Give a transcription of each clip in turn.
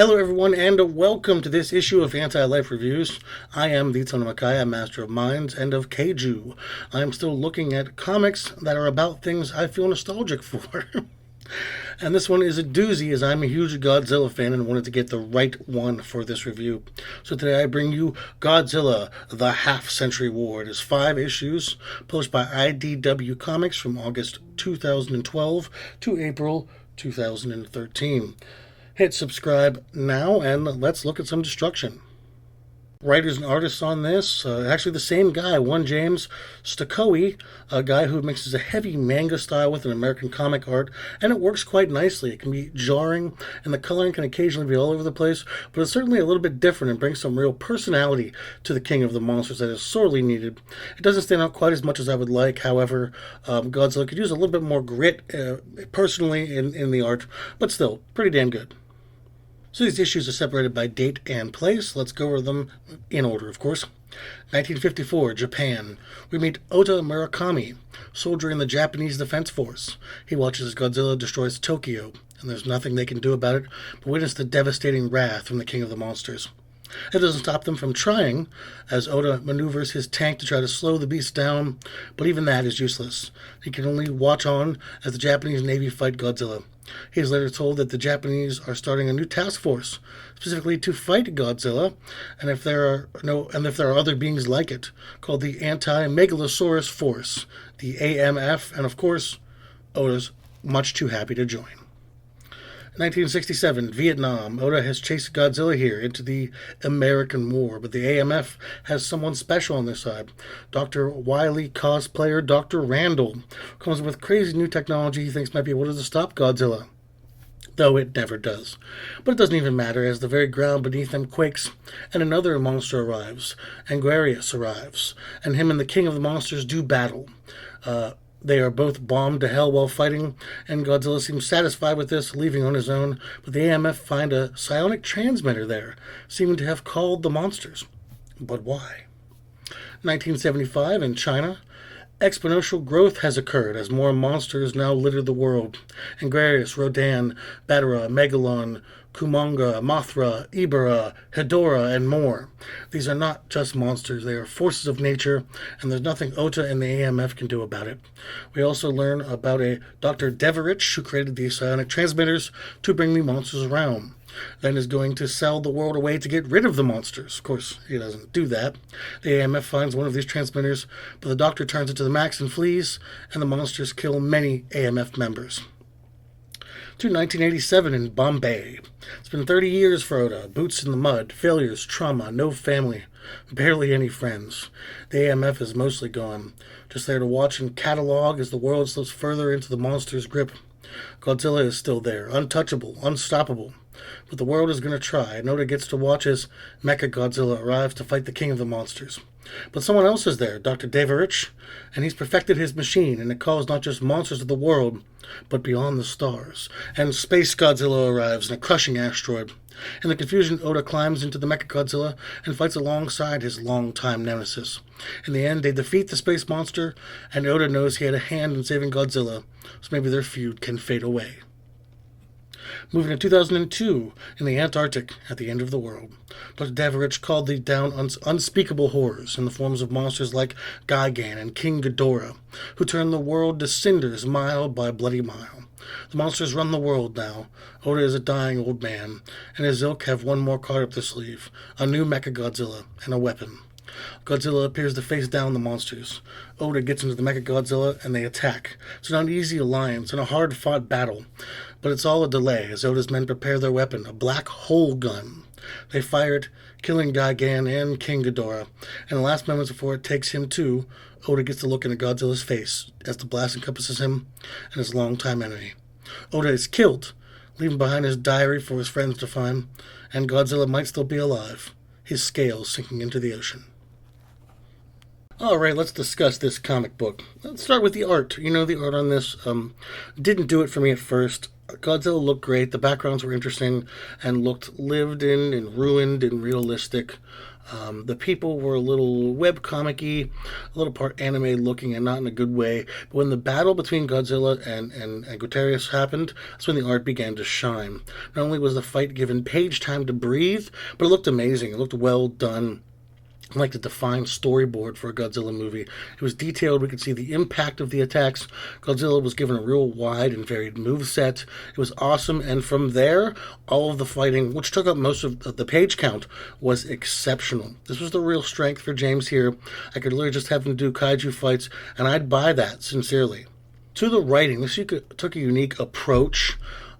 Hello everyone and welcome to this issue of Anti-Life Reviews. I am the Tonomakaya, Master of Minds and of Keiju. I am still looking at comics that are about things I feel nostalgic for. And this one is a doozy, as I'm a huge Godzilla fan and wanted to get the right one for this review. So today I bring you Godzilla, The Half-Century War. It is 5 issues, published by IDW Comics from August 2012 to April 2013. Hit subscribe now, and let's look at some destruction. Writers and artists on this, actually the same guy, one James Stokoe, a guy who mixes a heavy manga style with an American comic art, and it works quite nicely. It can be jarring, and the coloring can occasionally be all over the place, but it's certainly a little bit different and brings some real personality to the King of the Monsters that is sorely needed. It doesn't stand out quite as much as I would like, however, Godzilla could use a little bit more grit, personally, in the art, but still, pretty damn good. So these issues are separated by date and place. Let's go over them in order, of course. 1954, Japan. We meet Ota Murakami, soldier in the Japanese Defense Force. He watches as Godzilla destroys Tokyo, and there's nothing they can do about it but witness the devastating wrath from the King of the Monsters. It doesn't stop them from trying, as Oda maneuvers his tank to try to slow the beast down, but even that is useless. He can only watch on as the Japanese Navy fight Godzilla. He is later told that the Japanese are starting a new task force, specifically to fight Godzilla, and if there are other beings like it, called the Anti-Megalosaurus Force, the AMF, and of course, Oda's much too happy to join. 1967, Vietnam. Oda has chased Godzilla here into the American War, but the AMF has someone special on their side. Dr. Wily cosplayer Dr. Randall comes up with crazy new technology he thinks might be able to stop Godzilla, though it never does. But it doesn't even matter, as the very ground beneath them quakes, and another monster arrives. Anguirus arrives, and him and the King of the Monsters do battle. They are both bombed to hell while fighting, and Godzilla seems satisfied with this, leaving on his own, but the AMF find a psionic transmitter there, seeming to have called the monsters. But why? 1975, in China, exponential growth has occurred as more monsters now litter the world. Anguirus, Rodan, Batara, Megalon, Kumonga, Mothra, Ibera, Hedorah, and more. These are not just monsters, they are forces of nature, and there's nothing Ota and the AMF can do about it. We also learn about a Dr. Deverich who created these psionic transmitters to bring the monsters around. Then is going to sell the world away to get rid of the monsters. Of course, he doesn't do that. The AMF finds one of these transmitters, but the Doctor turns it to the max and flees, and the monsters kill many AMF members. To 1987 in Bombay. It's been 30 years for Oda. Boots in the mud, failures, trauma, no family, barely any friends. The AMF is mostly gone, just there to watch and catalog as the world slips further into the monster's grip. Godzilla is still there, untouchable, unstoppable. But the world is going to try, and Oda gets to watch as Mechagodzilla arrives to fight the King of the Monsters. But someone else is there, Dr. Deverich, and he's perfected his machine, and it calls not just monsters of the world, but beyond the stars. And Space Godzilla arrives in a crushing asteroid. In the confusion, Oda climbs into the Mechagodzilla and fights alongside his longtime nemesis. In the end, they defeat the space monster, and Oda knows he had a hand in saving Godzilla, so maybe their feud can fade away. Moving to 2002, in the Antarctic, at the end of the world, Dr. Deverich called down unspeakable horrors in the forms of monsters like Gigan and King Ghidorah, who turn the world to cinders mile by bloody mile. The monsters run the world now. Oda is a dying old man, and his ilk have one more card up their sleeve, a new Mechagodzilla and a weapon. Godzilla appears to face down the monsters. Oda gets into the Mechagodzilla and they attack. It's an uneasy alliance and a hard-fought battle, but it's all a delay as Oda's men prepare their weapon, a black hole gun. They fire it, killing Gigan and King Ghidorah, and in the last moments before it takes him too, Oda gets to look into Godzilla's face as the blast encompasses him and his longtime enemy. Oda is killed, leaving behind his diary for his friends to find, and Godzilla might still be alive, his scales sinking into the ocean. Alright, let's discuss this comic book. Let's start with the art. The art on this didn't do it for me at first. Godzilla looked great, the backgrounds were interesting, and looked lived in and ruined and realistic. The people were a little webcomic-y, a little part anime looking, and not in a good way. But when the battle between Godzilla and Guterres happened, that's when the art began to shine. Not only was the fight given page time to breathe, but it looked amazing. It looked well done, like the defined storyboard for a Godzilla movie. It was detailed. We could see the impact of the attacks. Godzilla was given a real wide and varied moveset. It was awesome. And from there, all of the fighting, which took up most of the page count, was exceptional. This was the real strength for James here. I could literally just have him do kaiju fights, and I'd buy that, sincerely. To the writing, this took a unique approach.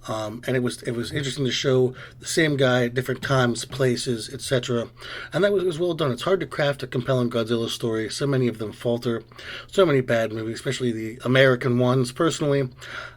And it was interesting to show the same guy at different times, places, etc. And that was well done. It's hard to craft a compelling Godzilla story. So many of them falter. So many bad movies, especially the American ones. Personally,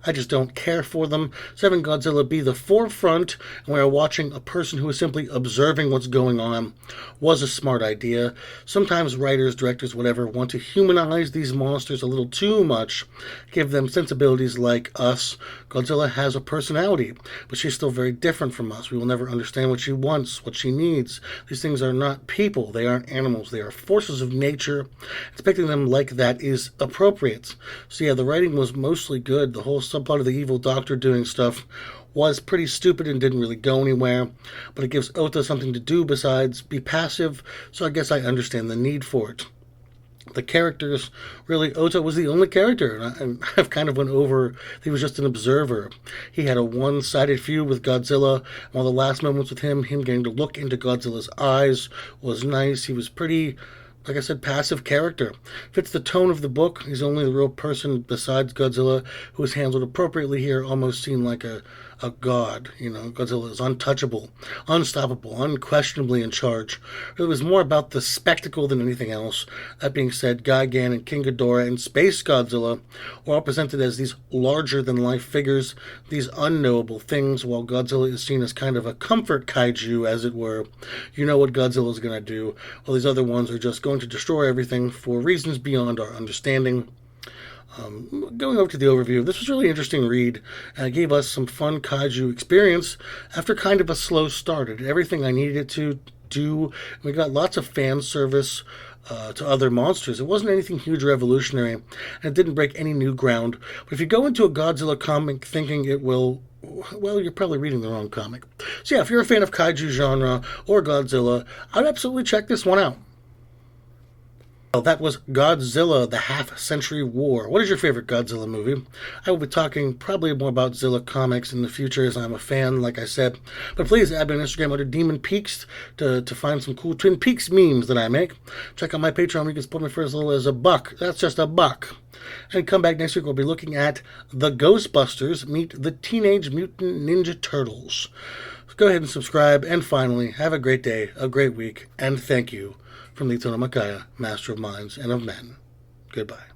I just don't care for them. So having Godzilla be the forefront, and we are watching a person who is simply observing what's going on, was a smart idea. Sometimes writers, directors, whatever, want to humanize these monsters a little too much, give them sensibilities like us. Godzilla has a personality, but she's still very different from us. We will never understand what she wants, what she needs. These things are not people. They aren't animals. They are forces of nature. Depicting them like that is appropriate. So yeah, the writing was mostly good. The whole subplot of the evil doctor doing stuff was pretty stupid and didn't really go anywhere, but it gives Ota something to do besides be passive, so I guess I understand the need for it. The characters, really, Ota was the only character, and I've kind of went over, he was just an observer. He had a one-sided feud with Godzilla. One of the last moments with him getting to look into Godzilla's eyes was nice. He was pretty, like I said, passive character. Fits the tone of the book. He's only the real person besides Godzilla who is handled appropriately here, almost seen like a god. Godzilla is untouchable, unstoppable, unquestionably in charge. It was more about the spectacle than anything else. That being said, Gigan and King Ghidorah and Space Godzilla were all presented as these larger-than-life figures, these unknowable things, while Godzilla is seen as kind of a comfort kaiju, as it were. You know what Godzilla's going to do, while these other ones are just going to destroy everything for reasons beyond our understanding. Going over to the overview, this was a really interesting read, and it gave us some fun kaiju experience after kind of a slow start. It did everything I needed it to do. We got lots of fan service to other monsters. It wasn't anything huge revolutionary, and it didn't break any new ground. But if you go into a Godzilla comic thinking it will, well, you're probably reading the wrong comic. So yeah, if you're a fan of kaiju genre or Godzilla, I'd absolutely check this one out. Well, that was Godzilla, the Half-Century War. What is your favorite Godzilla movie? I will be talking probably more about Zilla comics in the future, as I'm a fan, like I said. But please add me on Instagram under Demon Peaks to find some cool Twin Peaks memes that I make. Check out my Patreon where you can support me for as little as $1. That's just $1. And come back next week, we'll be looking at the Ghostbusters meet the Teenage Mutant Ninja Turtles. So go ahead and subscribe. And finally, have a great day, a great week, and thank you. From the Tono Makaya, Master of Minds and of Men. Goodbye.